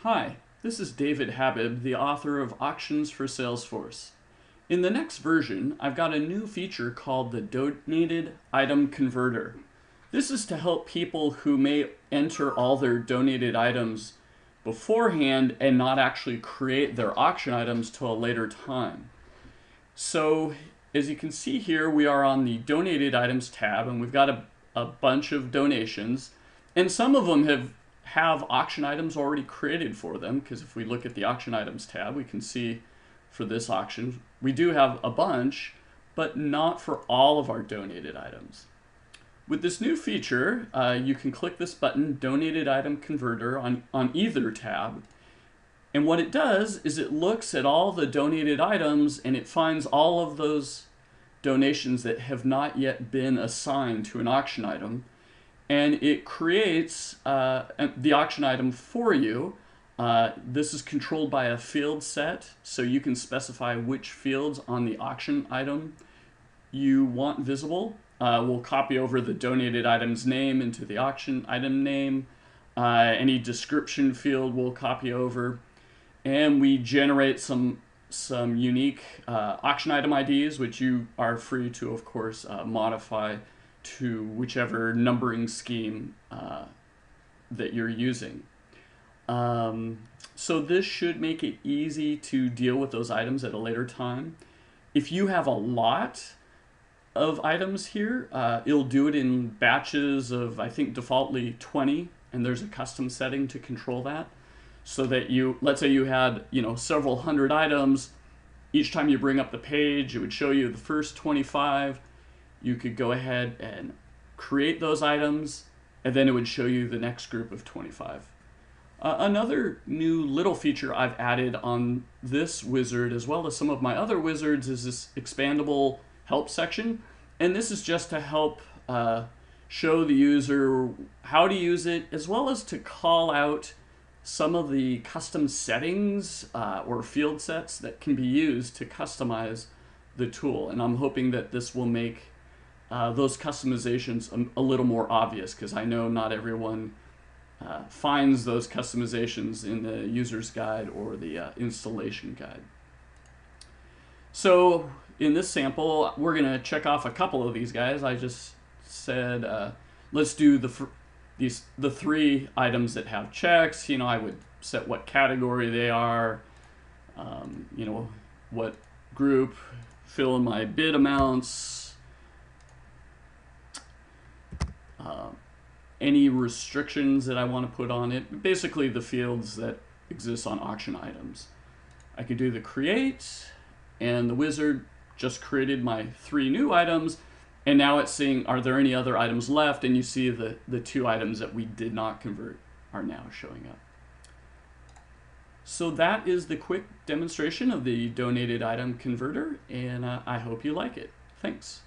Hi, this is David Habib, the author of Auctions for Salesforce. In the next version, I've got a new feature called the Donated Item Converter. This is to help people who may enter all their donated items beforehand and not actually create their auction items till a later time. So, as you can see here, we are on the Donated Items tab, and we've got a bunch of donations, and some of them have auction items already created for them, because if we look at the Auction Items tab, we can see for this auction, we do have a bunch, but not for all of our donated items. With this new feature, you can click this button, Donated Item Converter, on either tab, and what it does is it looks at all the donated items and it finds all of those donations that have not yet been assigned to an auction item, and it creates the auction item for you. This is controlled by a field set, so you can specify which fields on the auction item you want visible. We'll copy over the donated item's name into the auction item name. Any description field we'll copy over. And we generate some unique auction item IDs, which you are free to, of course, modify to whichever numbering scheme that you're using. So this should make it easy to deal with those items at a later time. If you have a lot of items here, it'll do it in batches of, I think, defaultly 20, and there's a custom setting to control that. So that let's say you had, several hundred items. Each time you bring up the page, it would show you the first 25. You could go ahead and create those items, and then it would show you the next group of 25. Another new little feature I've added on this wizard, as well as some of my other wizards, is this expandable help section. And this is just to help show the user how to use it, as well as to call out some of the custom settings or field sets that can be used to customize the tool. And I'm hoping that this will make those customizations a little more obvious, because I know not everyone finds those customizations in the user's guide or the installation guide. So in this sample, we're going to check off a couple of these guys. I just said, let's do the three items that have checks. I would set what category they are, what group, fill in my bid amounts, any restrictions that I want to put on it, basically the fields that exist on auction items. I could do the create, and the wizard just created my 3 new items. And now it's seeing, are there any other items left? And you see the 2 items that we did not convert are now showing up. So that is the quick demonstration of the Donated Item Converter, and I hope you like it. Thanks.